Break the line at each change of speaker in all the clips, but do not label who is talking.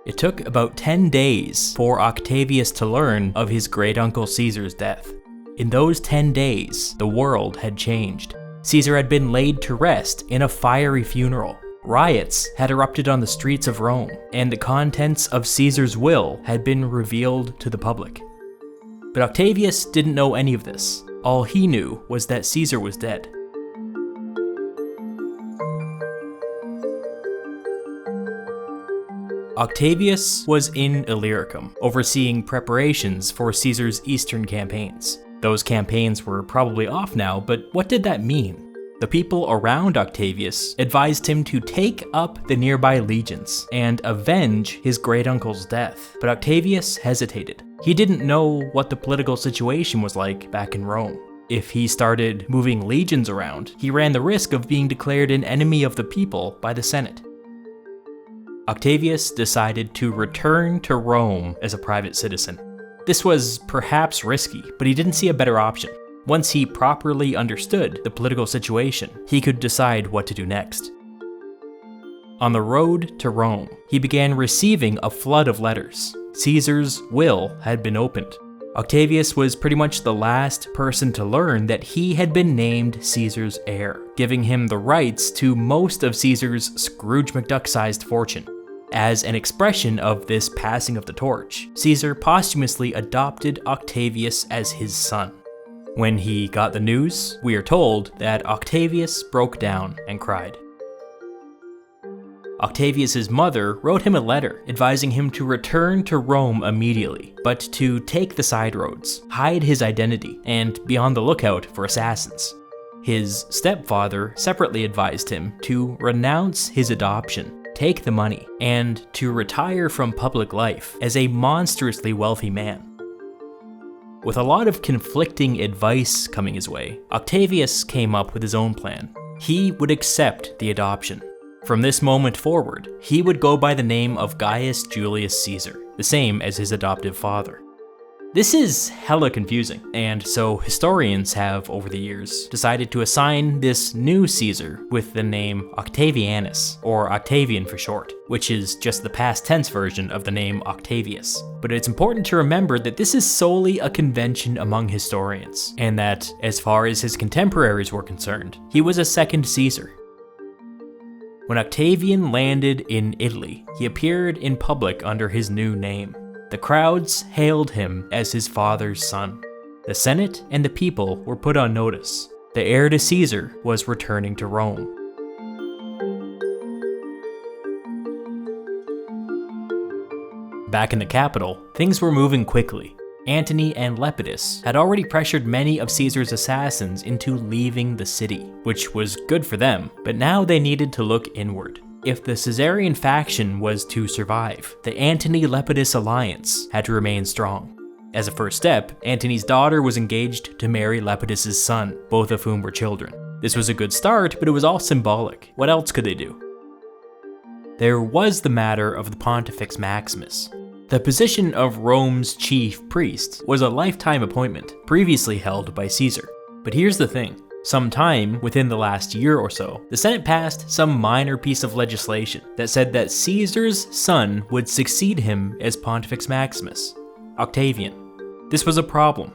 It took about 10 days for Octavius to learn of his great-uncle Caesar's death. In those 10 days, the world had changed. Caesar had been laid to rest in a fiery funeral. Riots had erupted on the streets of Rome, and the contents of Caesar's will had been revealed to the public. But Octavius didn't know any of this. All he knew was that Caesar was dead. Octavius was in Illyricum, overseeing preparations for Caesar's eastern campaigns. Those campaigns were probably off now, but what did that mean? The people around Octavius advised him to take up the nearby legions and avenge his great-uncle's death, but Octavius hesitated. He didn't know what the political situation was like back in Rome. If he started moving legions around, he ran the risk of being declared an enemy of the people by the Senate. Octavius decided to return to Rome as a private citizen. This was perhaps risky, but he didn't see a better option. Once he properly understood the political situation, he could decide what to do next. On the road to Rome, he began receiving a flood of letters. Caesar's will had been opened. Octavius was pretty much the last person to learn that he had been named Caesar's heir, giving him the rights to most of Caesar's Scrooge McDuck-sized fortune. As an expression of this passing of the torch, Caesar posthumously adopted Octavius as his son. When he got the news, we are told that Octavius broke down and cried. Octavius's mother wrote him a letter advising him to return to Rome immediately, but to take the side roads, hide his identity, and be on the lookout for assassins. His stepfather separately advised him to renounce his adoption, take the money, and to retire from public life as a monstrously wealthy man. With a lot of conflicting advice coming his way, Octavius came up with his own plan. He would accept the adoption. From this moment forward, he would go by the name of Gaius Julius Caesar, the same as his adoptive father. This is hella confusing, and so historians have, over the years, decided to assign this new Caesar with the name Octavianus, or Octavian for short, which is just the past tense version of the name Octavius. But it's important to remember that this is solely a convention among historians, and that, as far as his contemporaries were concerned, he was a second Caesar. When Octavian landed in Italy, he appeared in public under his new name. The crowds hailed him as his father's son. The Senate and the people were put on notice. The heir to Caesar was returning to Rome. Back in the capital, things were moving quickly. Antony and Lepidus had already pressured many of Caesar's assassins into leaving the city, which was good for them, but now they needed to look inward. If the Caesarian faction was to survive, the Antony-Lepidus alliance had to remain strong. As a first step, Antony's daughter was engaged to marry Lepidus's son, both of whom were children. This was a good start, but it was all symbolic. What else could they do? There was the matter of the Pontifex Maximus. The position of Rome's chief priest was a lifetime appointment, previously held by Caesar. But here's the thing. Sometime within the last year or so, the Senate passed some minor piece of legislation that said that Caesar's son would succeed him as Pontifex Maximus, Octavian. This was a problem.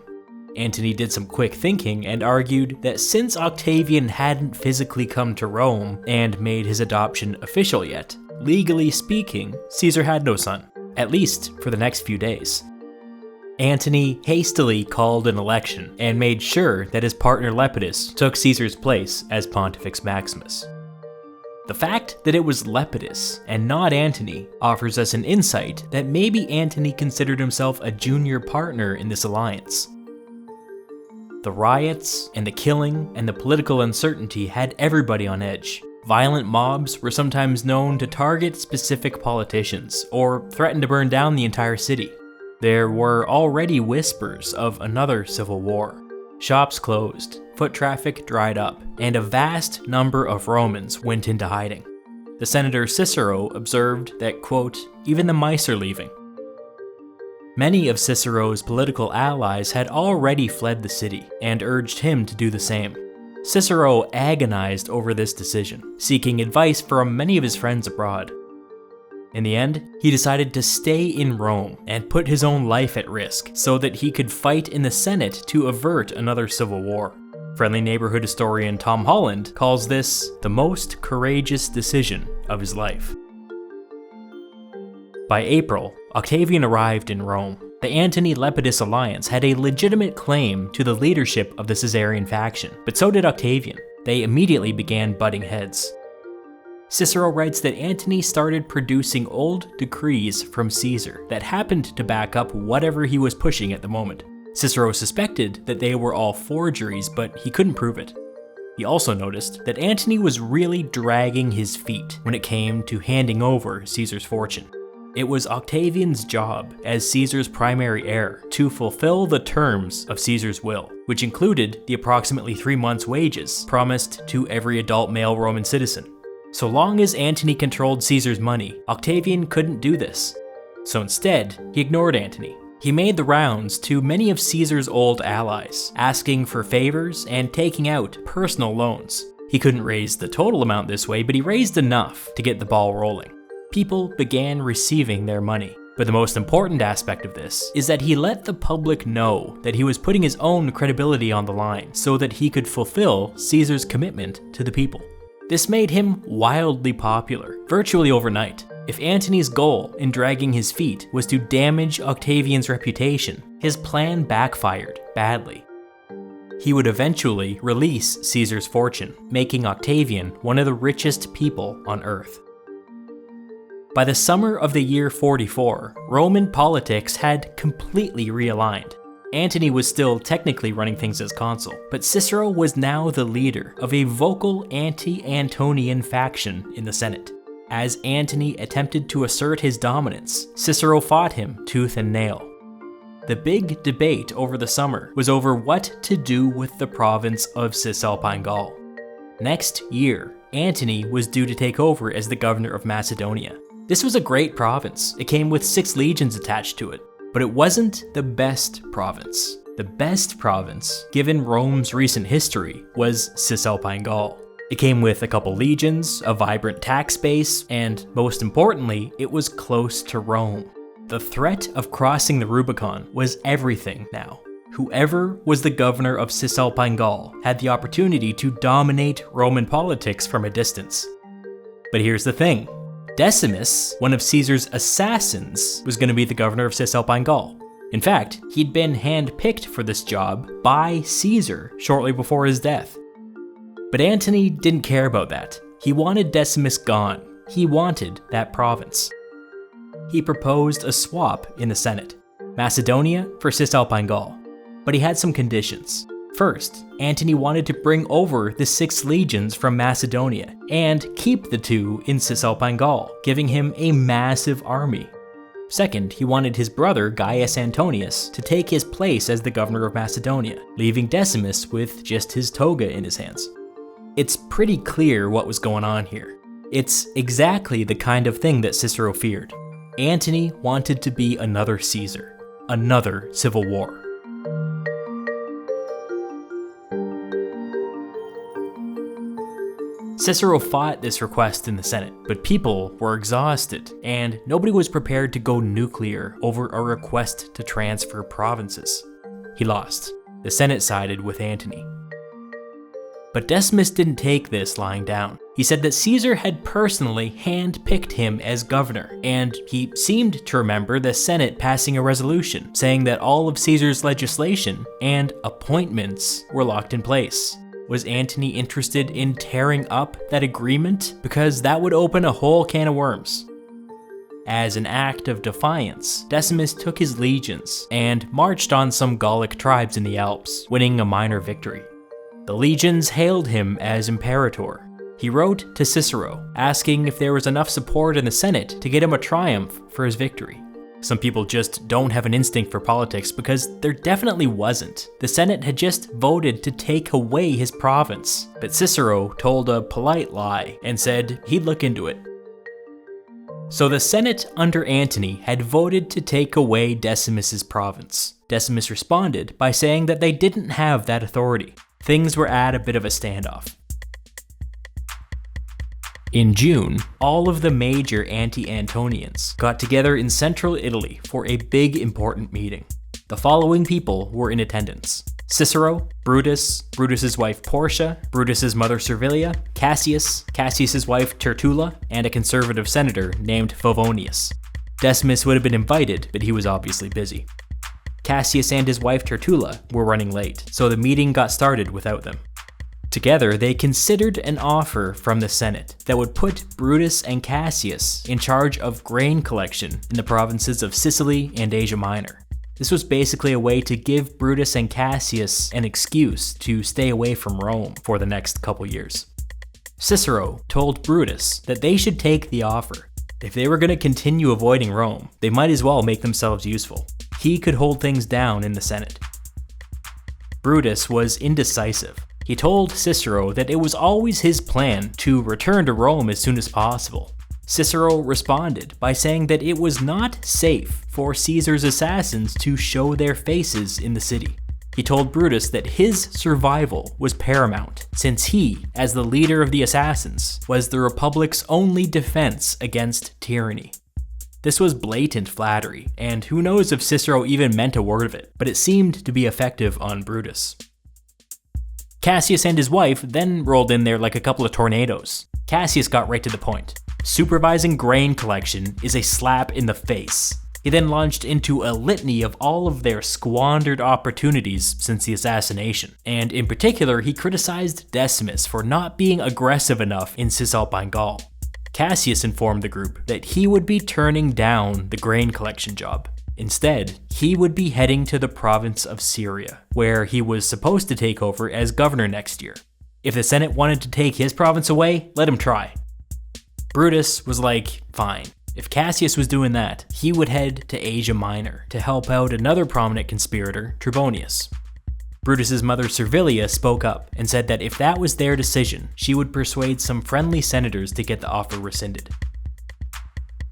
Antony did some quick thinking and argued that since Octavian hadn't physically come to Rome and made his adoption official yet, legally speaking, Caesar had no son, at least for the next few days. Antony hastily called an election and made sure that his partner Lepidus took Caesar's place as Pontifex Maximus. The fact that it was Lepidus and not Antony offers us an insight that maybe Antony considered himself a junior partner in this alliance. The riots and the killing and the political uncertainty had everybody on edge. Violent mobs were sometimes known to target specific politicians or threaten to burn down the entire city. There were already whispers of another civil war. Shops closed, foot traffic dried up, and a vast number of Romans went into hiding. The senator Cicero observed that, quote, "even the mice are leaving." Many of Cicero's political allies had already fled the city and urged him to do the same. Cicero agonized over this decision, seeking advice from many of his friends abroad. In the end, he decided to stay in Rome and put his own life at risk so that he could fight in the Senate to avert another civil war. Friendly neighborhood historian Tom Holland calls this the most courageous decision of his life. By April, Octavian arrived in Rome. The Antony-Lepidus alliance had a legitimate claim to the leadership of the Caesarian faction, but so did Octavian. They immediately began butting heads. Cicero writes that Antony started producing old decrees from Caesar that happened to back up whatever he was pushing at the moment. Cicero suspected that they were all forgeries, but he couldn't prove it. He also noticed that Antony was really dragging his feet when it came to handing over Caesar's fortune. It was Octavian's job, as Caesar's primary heir, to fulfill the terms of Caesar's will, which included the approximately 3 months' wages promised to every adult male Roman citizen. So long as Antony controlled Caesar's money, Octavian couldn't do this. So instead, he ignored Antony. He made the rounds to many of Caesar's old allies, asking for favors and taking out personal loans. He couldn't raise the total amount this way, but he raised enough to get the ball rolling. People began receiving their money. But the most important aspect of this is that he let the public know that he was putting his own credibility on the line so that he could fulfill Caesar's commitment to the people. This made him wildly popular, virtually overnight. If Antony's goal in dragging his feet was to damage Octavian's reputation, his plan backfired badly. He would eventually release Caesar's fortune, making Octavian one of the richest people on Earth. By the summer of the year 44, Roman politics had completely realigned. Antony was still technically running things as consul, but Cicero was now the leader of a vocal anti-Antonian faction in the Senate. As Antony attempted to assert his dominance, Cicero fought him tooth and nail. The big debate over the summer was over what to do with the province of Cisalpine Gaul. Next year, Antony was due to take over as the governor of Macedonia. This was a great province. It came with 6 legions attached to it. But it wasn't the best province. The best province, given Rome's recent history, was Cisalpine Gaul. It came with a couple legions, a vibrant tax base, and most importantly, it was close to Rome. The threat of crossing the Rubicon was everything now. Whoever was the governor of Cisalpine Gaul had the opportunity to dominate Roman politics from a distance. But here's the thing. Decimus, one of Caesar's assassins, was going to be the governor of Cisalpine Gaul. In fact, he'd been handpicked for this job by Caesar shortly before his death. But Antony didn't care about that. He wanted Decimus gone. He wanted that province. He proposed a swap in the Senate, Macedonia for Cisalpine Gaul. But he had some conditions. First, Antony wanted to bring over the 6 legions from Macedonia and keep the 2 in Cisalpine Gaul, giving him a massive army. Second, he wanted his brother Gaius Antonius to take his place as the governor of Macedonia, leaving Decimus with just his toga in his hands. It's pretty clear what was going on here. It's exactly the kind of thing that Cicero feared. Antony wanted to be another Caesar, another civil war. Cicero fought this request in the Senate, but people were exhausted, and nobody was prepared to go nuclear over a request to transfer provinces. He lost. The Senate sided with Antony. But Decimus didn't take this lying down. He said that Caesar had personally hand-picked him as governor, and he seemed to remember the Senate passing a resolution saying that all of Caesar's legislation and appointments were locked in place. Was Antony interested in tearing up that agreement? Because that would open a whole can of worms. As an act of defiance, Decimus took his legions and marched on some Gallic tribes in the Alps, winning a minor victory. The legions hailed him as imperator. He wrote to Cicero, asking if there was enough support in the Senate to get him a triumph for his victory. Some people just don't have an instinct for politics because there definitely wasn't. The Senate had just voted to take away his province, but Cicero told a polite lie and said he'd look into it. So the Senate under Antony had voted to take away Decimus's province. Decimus responded by saying that they didn't have that authority. Things were at a bit of a standoff. In June, all of the major anti-Antonians got together in central Italy for a big important meeting. The following people were in attendance: Cicero, Brutus, Brutus's wife Portia, Brutus's mother Servilia, Cassius, Cassius's wife Tertulla, and a conservative senator named Favonius. Decimus would have been invited, but he was obviously busy. Cassius and his wife Tertulla were running late, so the meeting got started without them. Together, they considered an offer from the Senate that would put Brutus and Cassius in charge of grain collection in the provinces of Sicily and Asia Minor. This was basically a way to give Brutus and Cassius an excuse to stay away from Rome for the next couple years. Cicero told Brutus that they should take the offer. If they were going to continue avoiding Rome, they might as well make themselves useful. He could hold things down in the Senate. Brutus was indecisive. He told Cicero that it was always his plan to return to Rome as soon as possible. Cicero responded by saying that it was not safe for Caesar's assassins to show their faces in the city. He told Brutus that his survival was paramount, since he, as the leader of the assassins, was the Republic's only defense against tyranny. This was blatant flattery, and who knows if Cicero even meant a word of it, but it seemed to be effective on Brutus. Cassius and his wife then rolled in there like a couple of tornadoes. Cassius got right to the point. Supervising grain collection is a slap in the face. He then launched into a litany of all of their squandered opportunities since the assassination, and in particular, he criticized Decimus for not being aggressive enough in Cisalpine Gaul. Cassius informed the group that he would be turning down the grain collection job. Instead, he would be heading to the province of Syria, where he was supposed to take over as governor next year. If the Senate wanted to take his province away, let him try. Brutus was like, fine. If Cassius was doing that, he would head to Asia Minor to help out another prominent conspirator, Trebonius. Brutus's mother Servilia spoke up and said that if that was their decision, she would persuade some friendly senators to get the offer rescinded.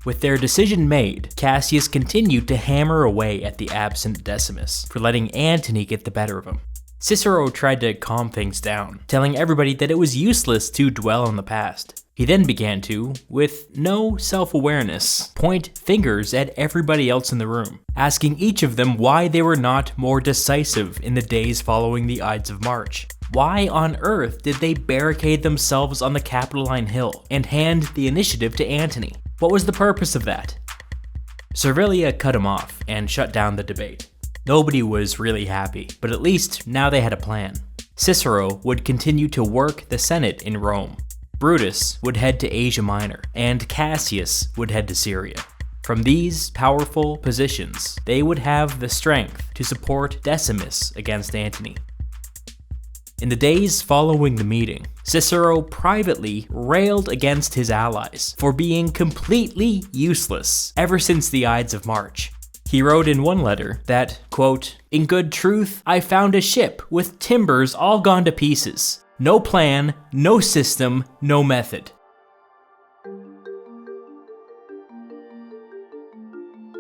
With their decision made, Cassius continued to hammer away at the absent Decimus for letting Antony get the better of him. Cicero tried to calm things down, telling everybody that it was useless to dwell on the past. He then began to, with no self-awareness, point fingers at everybody else in the room, asking each of them why they were not more decisive in the days following the Ides of March. Why on earth did they barricade themselves on the Capitoline Hill and hand the initiative to Antony? What was the purpose of that? Servilia cut him off and shut down the debate. Nobody was really happy, but at least now they had a plan. Cicero would continue to work the Senate in Rome. Brutus would head to Asia Minor, and Cassius would head to Syria. From these powerful positions, they would have the strength to support Decimus against Antony. In the days following the meeting, Cicero privately railed against his allies for being completely useless ever since the Ides of March. He wrote in one letter that, quote, "In good truth, I found a ship with timbers all gone to pieces. No plan, no system, no method."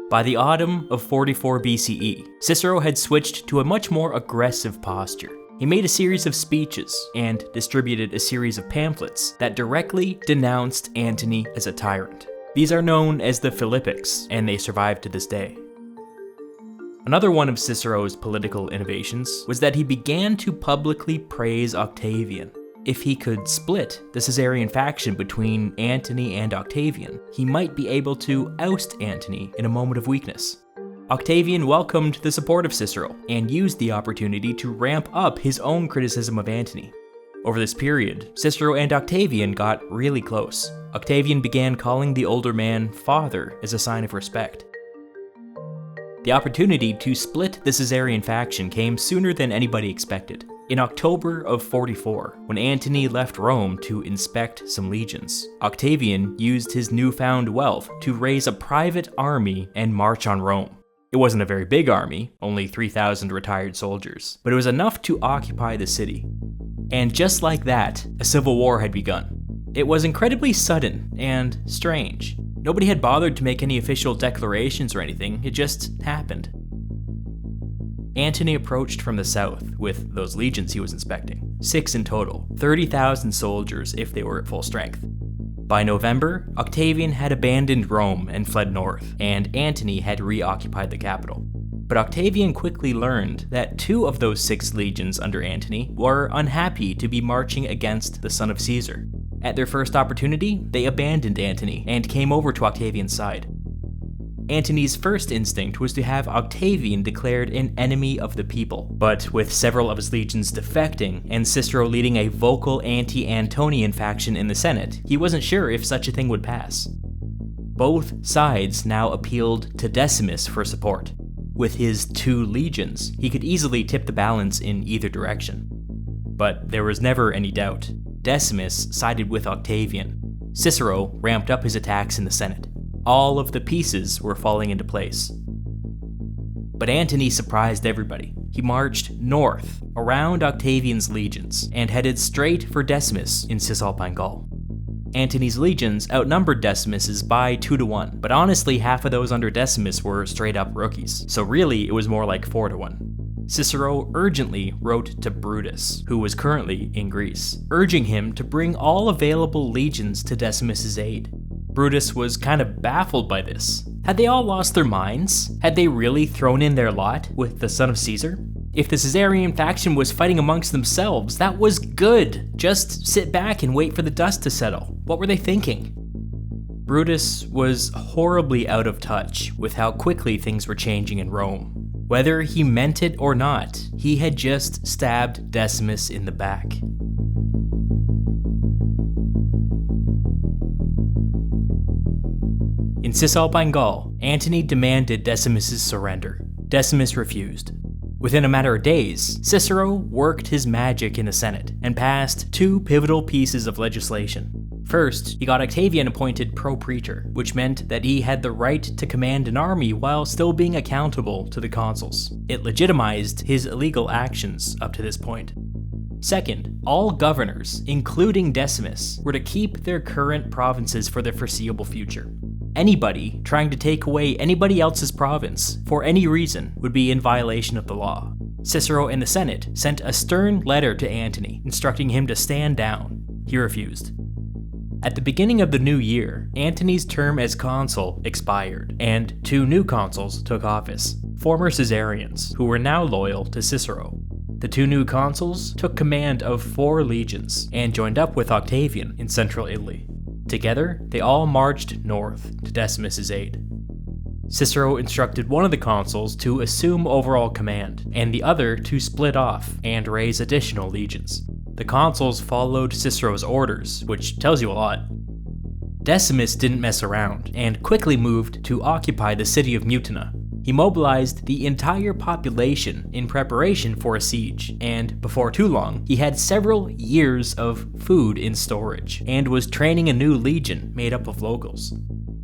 By the autumn of 44 BCE, Cicero had switched to a much more aggressive posture. He made a series of speeches and distributed a series of pamphlets that directly denounced Antony as a tyrant. These are known as the Philippics, and they survive to this day. Another one of Cicero's political innovations was that he began to publicly praise Octavian. If he could split the Caesarian faction between Antony and Octavian, he might be able to oust Antony in a moment of weakness. Octavian welcomed the support of Cicero and used the opportunity to ramp up his own criticism of Antony. Over this period, Cicero and Octavian got really close. Octavian began calling the older man father as a sign of respect. The opportunity to split the Caesarian faction came sooner than anybody expected. In October of 44, when Antony left Rome to inspect some legions, Octavian used his newfound wealth to raise a private army and march on Rome. It wasn't a very big army, only 3,000 retired soldiers, but it was enough to occupy the city. And just like that, a civil war had begun. It was incredibly sudden and strange. Nobody had bothered to make any official declarations or anything, it just happened. Antony approached from the south with those legions he was inspecting, 6 in total, 30,000 soldiers if they were at full strength. By November, Octavian had abandoned Rome and fled north, and Antony had reoccupied the capital. But Octavian quickly learned that 2 of those 6 legions under Antony were unhappy to be marching against the son of Caesar. At their first opportunity, they abandoned Antony and came over to Octavian's side. Antony's first instinct was to have Octavian declared an enemy of the people, but with several of his legions defecting and Cicero leading a vocal anti-Antonian faction in the Senate, he wasn't sure if such a thing would pass. Both sides now appealed to Decimus for support. With his 2 legions, he could easily tip the balance in either direction. But there was never any doubt. Decimus sided with Octavian. Cicero ramped up his attacks in the Senate. All of the pieces were falling into place. But Antony surprised everybody. He marched north, around Octavian's legions, and headed straight for Decimus in Cisalpine Gaul. Antony's legions outnumbered Decimus's by 2-1, but honestly half of those under Decimus were straight up rookies, so really it was more like 4-1. Cicero urgently wrote to Brutus, who was currently in Greece, urging him to bring all available legions to Decimus's aid. Brutus was kind of baffled by this. Had they all lost their minds? Had they really thrown in their lot with the son of Caesar? If the Caesarian faction was fighting amongst themselves, that was good. Just sit back and wait for the dust to settle. What were they thinking? Brutus was horribly out of touch with how quickly things were changing in Rome. Whether he meant it or not, he had just stabbed Decimus in the back. In Cisalpine Gaul, Antony demanded Decimus's surrender. Decimus refused. Within a matter of days, Cicero worked his magic in the Senate and passed 2 pivotal pieces of legislation. First, he got Octavian appointed pro-praetor, which meant that he had the right to command an army while still being accountable to the consuls. It legitimized his illegal actions up to this point. Second, all governors, including Decimus, were to keep their current provinces for the foreseeable future. Anybody trying to take away anybody else's province, for any reason, would be in violation of the law. Cicero and the Senate sent a stern letter to Antony, instructing him to stand down. He refused. At the beginning of the new year, Antony's term as consul expired, and 2 new consuls took office, former Caesarians, who were now loyal to Cicero. The 2 new consuls took command of 4 legions, and joined up with Octavian in central Italy. Together, they all marched north to Decimus's aid. Cicero instructed one of the consuls to assume overall command, and the other to split off and raise additional legions. The consuls followed Cicero's orders, which tells you a lot. Decimus didn't mess around, and quickly moved to occupy the city of Mutina. He mobilized the entire population in preparation for a siege, and before too long, he had several years of food in storage, and was training a new legion made up of locals.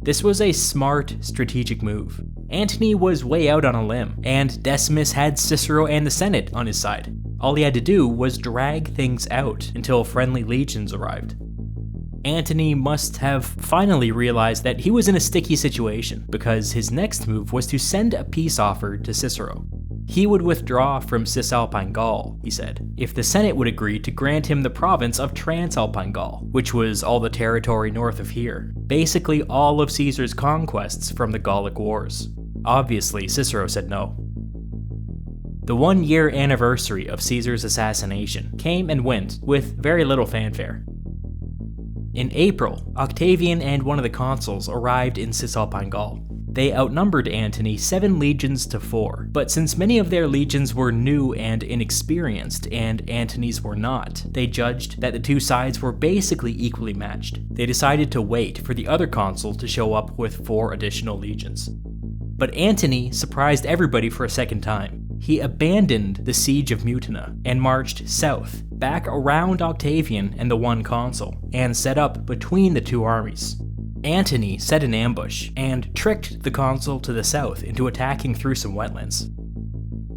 This was a smart, strategic move. Antony was way out on a limb, and Decimus had Cicero and the Senate on his side. All he had to do was drag things out until friendly legions arrived. Antony must have finally realized that he was in a sticky situation, because his next move was to send a peace offer to Cicero. He would withdraw from Cisalpine Gaul, he said, if the Senate would agree to grant him the province of Transalpine Gaul, which was all the territory north of here, basically all of Caesar's conquests from the Gallic Wars. Obviously, Cicero said no. The 1-year anniversary of Caesar's assassination came and went with very little fanfare. In April, Octavian and one of the consuls arrived in Cisalpine Gaul. They outnumbered Antony 7 legions to 4, but since many of their legions were new and inexperienced, and Antony's were not, they judged that the 2 sides were basically equally matched. They decided to wait for the other consul to show up with 4 additional legions. But Antony surprised everybody for a second time. He abandoned the siege of Mutina and marched south, back around Octavian and the 1 consul, and set up between the 2 armies. Antony set an ambush and tricked the consul to the south into attacking through some wetlands.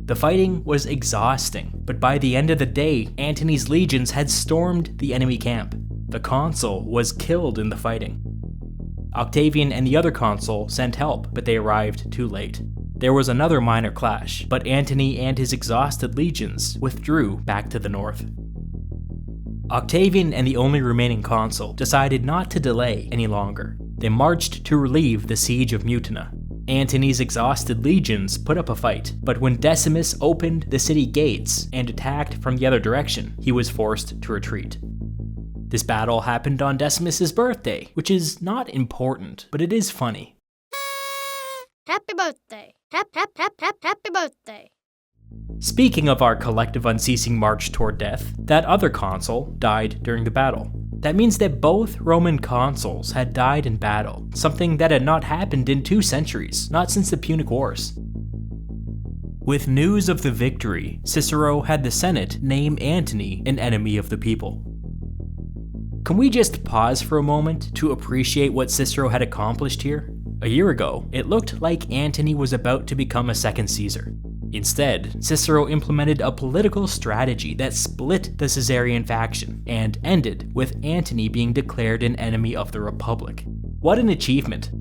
The fighting was exhausting, but by the end of the day, Antony's legions had stormed the enemy camp. The consul was killed in the fighting. Octavian and the other consul sent help, but they arrived too late. There was another minor clash, but Antony and his exhausted legions withdrew back to the north. Octavian and the only remaining consul decided not to delay any longer. They marched to relieve the siege of Mutina. Antony's exhausted legions put up a fight, but when Decimus opened the city gates and attacked from the other direction, he was forced to retreat. This battle happened on Decimus's birthday, which is not important, but it is funny.
Happy birthday! Happy birthday!
Speaking of our collective unceasing march toward death, that other consul died during the battle. That means that both Roman consuls had died in battle, something that had not happened in 2 centuries, not since the Punic Wars. With news of the victory, Cicero had the Senate name Antony an enemy of the people. Can we just pause for a moment to appreciate what Cicero had accomplished here? A year ago, it looked like Antony was about to become a second Caesar. Instead, Cicero implemented a political strategy that split the Caesarian faction and ended with Antony being declared an enemy of the Republic. What an achievement!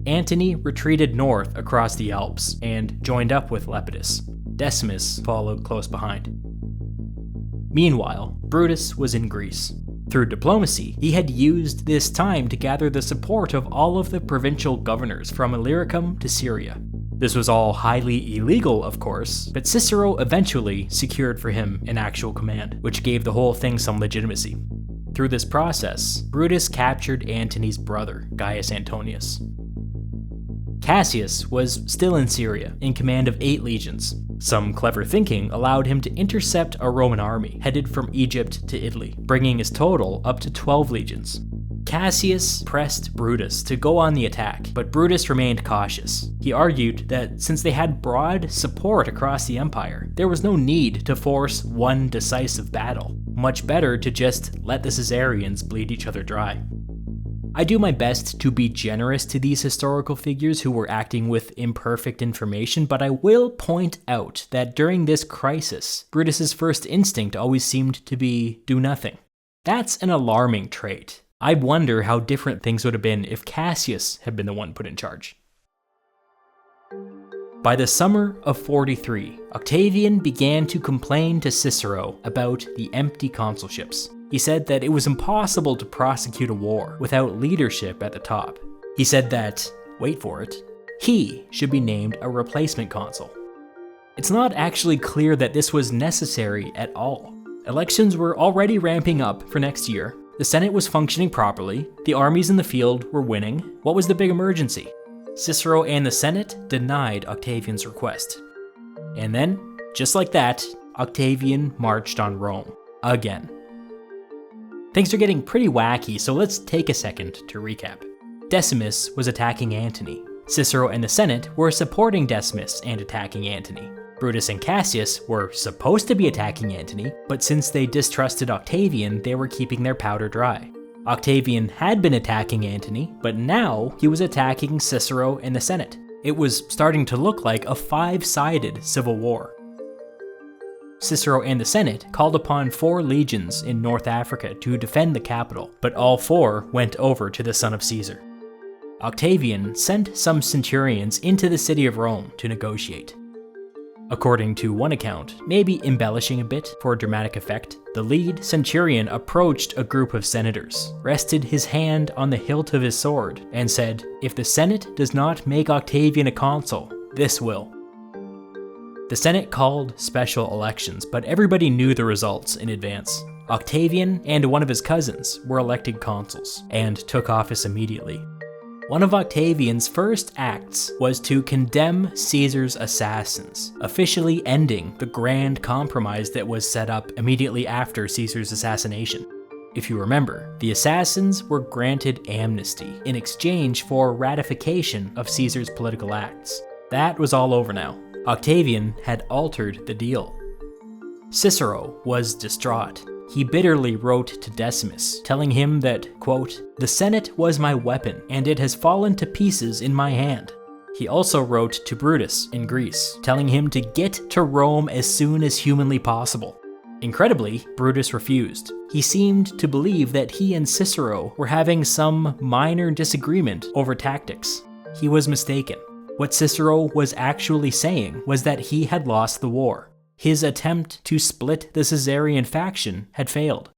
Antony retreated north across the Alps and joined up with Lepidus. Decimus followed close behind. Meanwhile, Brutus was in Greece. Through diplomacy, he had used this time to gather the support of all of the provincial governors from Illyricum to Syria. This was all highly illegal, of course, but Cicero eventually secured for him an actual command, which gave the whole thing some legitimacy. Through this process, Brutus captured Antony's brother, Gaius Antonius. Cassius was still in Syria, in command of 8 legions. Some clever thinking allowed him to intercept a Roman army headed from Egypt to Italy, bringing his total up to 12 legions. Cassius pressed Brutus to go on the attack, but Brutus remained cautious. He argued that since they had broad support across the empire, there was no need to force one decisive battle. Much better to just let the Caesarians bleed each other dry. I do my best to be generous to these historical figures who were acting with imperfect information, but I will point out that during this crisis, Brutus's first instinct always seemed to be do nothing. That's an alarming trait. I wonder how different things would have been if Cassius had been the one put in charge. By the summer of 43, Octavian began to complain to Cicero about the empty consulships. He said that it was impossible to prosecute a war without leadership at the top. He said that, wait for it, he should be named a replacement consul. It's not actually clear that this was necessary at all. Elections were already ramping up for next year. The Senate was functioning properly. The armies in the field were winning. What was the big emergency? Cicero and the Senate denied Octavian's request. And then, just like that, Octavian marched on Rome. Again. Things are getting pretty wacky, so let's take a second to recap. Decimus was attacking Antony. Cicero and the Senate were supporting Decimus and attacking Antony. Brutus and Cassius were supposed to be attacking Antony, but since they distrusted Octavian, they were keeping their powder dry. Octavian had been attacking Antony, but now he was attacking Cicero and the Senate. It was starting to look like a 5-sided civil war. Cicero and the Senate called upon 4 legions in North Africa to defend the capital, but all 4 went over to the son of Caesar. Octavian sent some centurions into the city of Rome to negotiate. According to one account, maybe embellishing a bit for dramatic effect, the lead centurion approached a group of senators, rested his hand on the hilt of his sword, and said, "If the Senate does not make Octavian a consul, this will." The Senate called special elections, but everybody knew the results in advance. Octavian and one of his cousins were elected consuls, and took office immediately. One of Octavian's first acts was to condemn Caesar's assassins, officially ending the grand compromise that was set up immediately after Caesar's assassination. If you remember, the assassins were granted amnesty in exchange for ratification of Caesar's political acts. That was all over now. Octavian had altered the deal. Cicero was distraught. He bitterly wrote to Decimus, telling him that, quote, "The Senate was my weapon, and it has fallen to pieces in my hand." He also wrote to Brutus in Greece, telling him to get to Rome as soon as humanly possible. Incredibly, Brutus refused. He seemed to believe that he and Cicero were having some minor disagreement over tactics. He was mistaken. What Cicero was actually saying was that he had lost the war. His attempt to split the Caesarian faction had failed.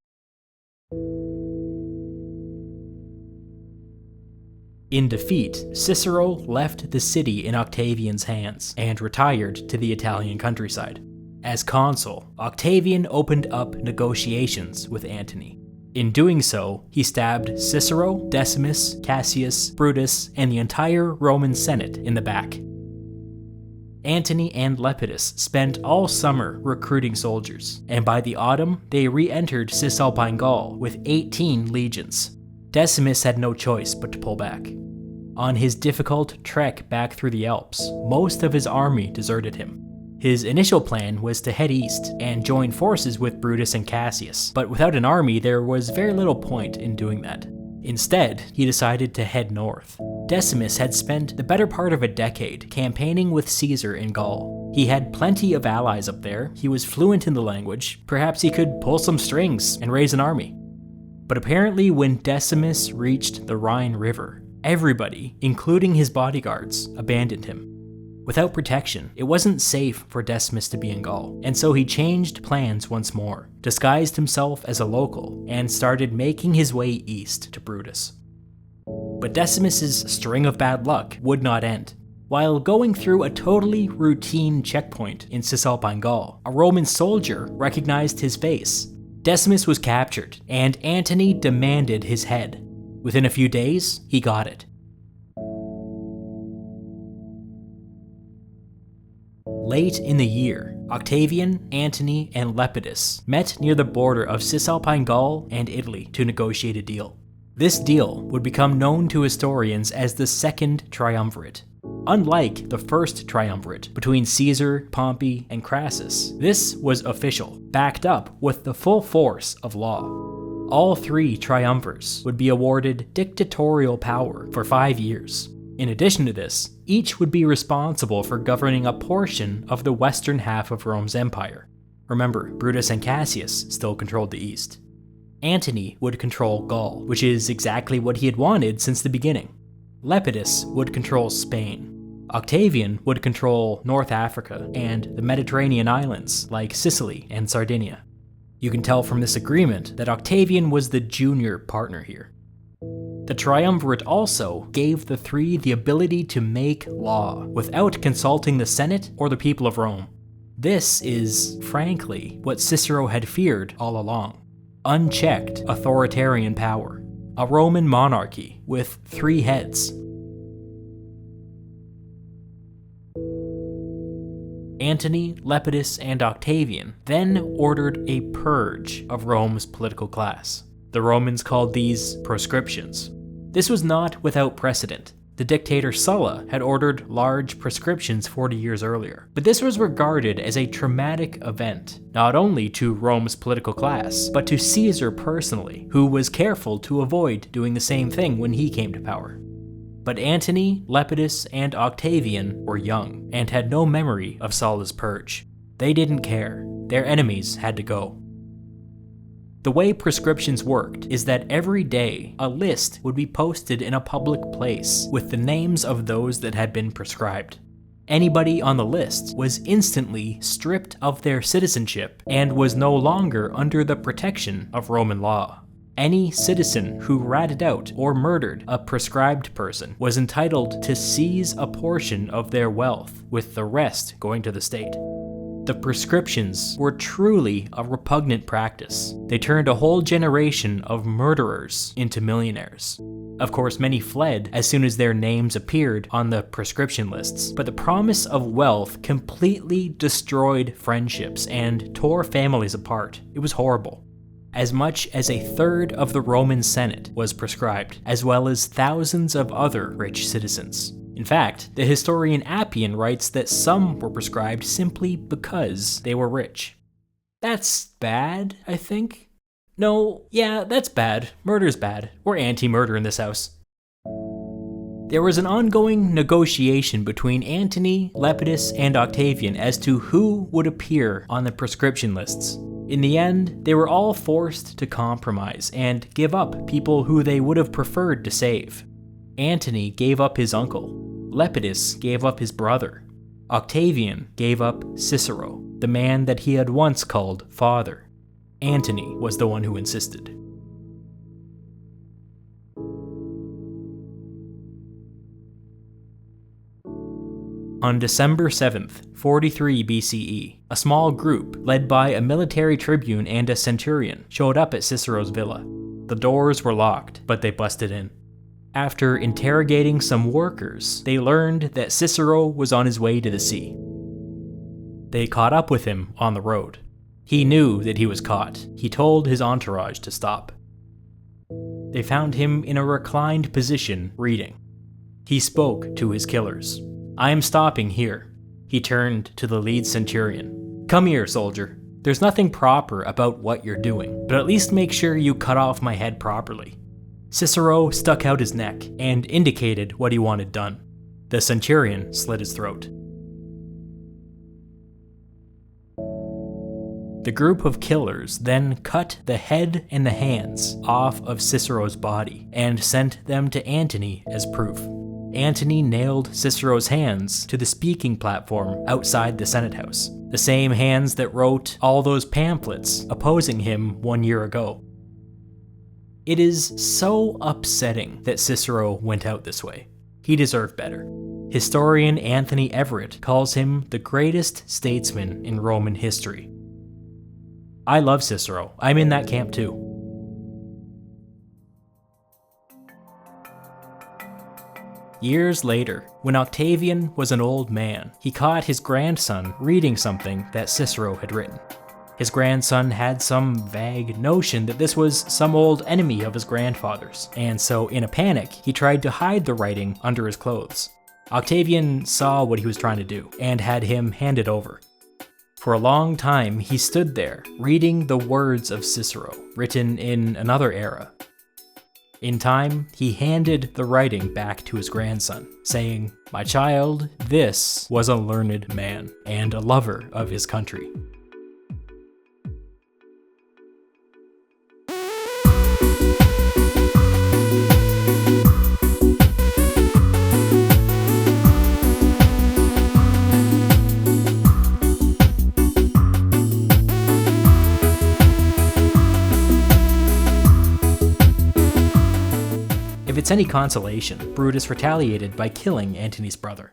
In defeat, Cicero left the city in Octavian's hands and retired to the Italian countryside. As consul, Octavian opened up negotiations with Antony. In doing so, he stabbed Cicero, Decimus, Cassius, Brutus, and the entire Roman Senate in the back. Antony and Lepidus spent all summer recruiting soldiers, and by the autumn, they re-entered Cisalpine Gaul with 18 legions. Decimus had no choice but to pull back. On his difficult trek back through the Alps, most of his army deserted him. His initial plan was to head east and join forces with Brutus and Cassius, but without an army, there was very little point in doing that. Instead, he decided to head north. Decimus had spent the better part of a decade campaigning with Caesar in Gaul. He had plenty of allies up there, he was fluent in the language, perhaps he could pull some strings and raise an army. But apparently when Decimus reached the Rhine River, everybody, including his bodyguards, abandoned him. Without protection, it wasn't safe for Decimus to be in Gaul, and so he changed plans once more, disguised himself as a local, and started making his way east to Brutus. But Decimus's string of bad luck would not end. While going through a totally routine checkpoint in Cisalpine Gaul, a Roman soldier recognized his face. Decimus was captured, and Antony demanded his head. Within a few days, he got it. Late in the year, Octavian, Antony, and Lepidus met near the border of Cisalpine Gaul and Italy to negotiate a deal. This deal would become known to historians as the Second Triumvirate. Unlike the First Triumvirate between Caesar, Pompey, and Crassus, this was official, backed up with the full force of law. All three triumvirs would be awarded dictatorial power for 5 years. In addition to this, each would be responsible for governing a portion of the western half of Rome's empire. Remember, Brutus and Cassius still controlled the east. Antony would control Gaul, which is exactly what he had wanted since the beginning. Lepidus would control Spain. Octavian would control North Africa and the Mediterranean islands like Sicily and Sardinia. You can tell from this agreement that Octavian was the junior partner here. The triumvirate also gave the three the ability to make law without consulting the Senate or the people of Rome. This is, frankly, what Cicero had feared all along. Unchecked authoritarian power. A Roman monarchy with 3 heads. Antony, Lepidus, and Octavian then ordered a purge of Rome's political class. The Romans called these proscriptions. This was not without precedent. The dictator Sulla had ordered large proscriptions 40 years earlier, but this was regarded as a traumatic event, not only to Rome's political class, but to Caesar personally, who was careful to avoid doing the same thing when he came to power. But Antony, Lepidus, and Octavian were young, and had no memory of Sulla's purge. They didn't care. Their enemies had to go. The way proscriptions worked is that every day, a list would be posted in a public place with the names of those that had been proscribed. Anybody on the list was instantly stripped of their citizenship and was no longer under the protection of Roman law. Any citizen who ratted out or murdered a proscribed person was entitled to seize a portion of their wealth, with the rest going to the state. The proscriptions were truly a repugnant practice. They turned a whole generation of murderers into millionaires. Of course, many fled as soon as their names appeared on the proscription lists, but the promise of wealth completely destroyed friendships and tore families apart. It was horrible. As much as a third of the Roman Senate was proscribed, as well as thousands of other rich citizens. In fact, the historian Appian writes that some were proscribed simply because they were rich. That's bad, I think? No, yeah, that's bad. Murder's bad. We're anti-murder in this house. There was an ongoing negotiation between Antony, Lepidus, and Octavian as to who would appear on the proscription lists. In the end, they were all forced to compromise and give up people who they would have preferred to save. Antony gave up his uncle. Lepidus gave up his brother. Octavian gave up Cicero. the man that he had once called father. Antony was the one who insisted. On December 7th, 43 BCE, a small group, led by a military tribune and a centurion, showed up at Cicero's villa. The doors were locked, but they busted in. After interrogating some workers, they learned that Cicero was on his way to the sea. They caught up with him on the road. He knew that he was caught. He told his entourage to stop. They found him in a reclined position, reading. He spoke to his killers. "I am stopping here." He turned to the lead centurion. "Come here, soldier. There's nothing proper about what you're doing, but at least make sure you cut off my head properly." Cicero stuck out his neck and indicated what he wanted done. The centurion slit his throat. The group of killers then cut the head and the hands off of Cicero's body and sent them to Antony as proof. Antony nailed Cicero's hands to the speaking platform outside the Senate House, the same hands that wrote all those pamphlets opposing him 1 year ago. It is so upsetting that Cicero went out this way. He deserved better. Historian Anthony Everett calls him the greatest statesman in Roman history. I love Cicero. I'm in that camp too. Years later, when Octavian was an old man, he caught his grandson reading something that Cicero had written. His grandson had some vague notion that this was some old enemy of his grandfather's, and so in a panic, he tried to hide the writing under his clothes. Octavian saw what he was trying to do, and had him hand it over. For a long time, he stood there, reading the words of Cicero, written in another era. In time, he handed the writing back to his grandson, saying, "My child, this was a learned man, and a lover of his country." If it's any consolation, Brutus retaliated by killing Antony's brother.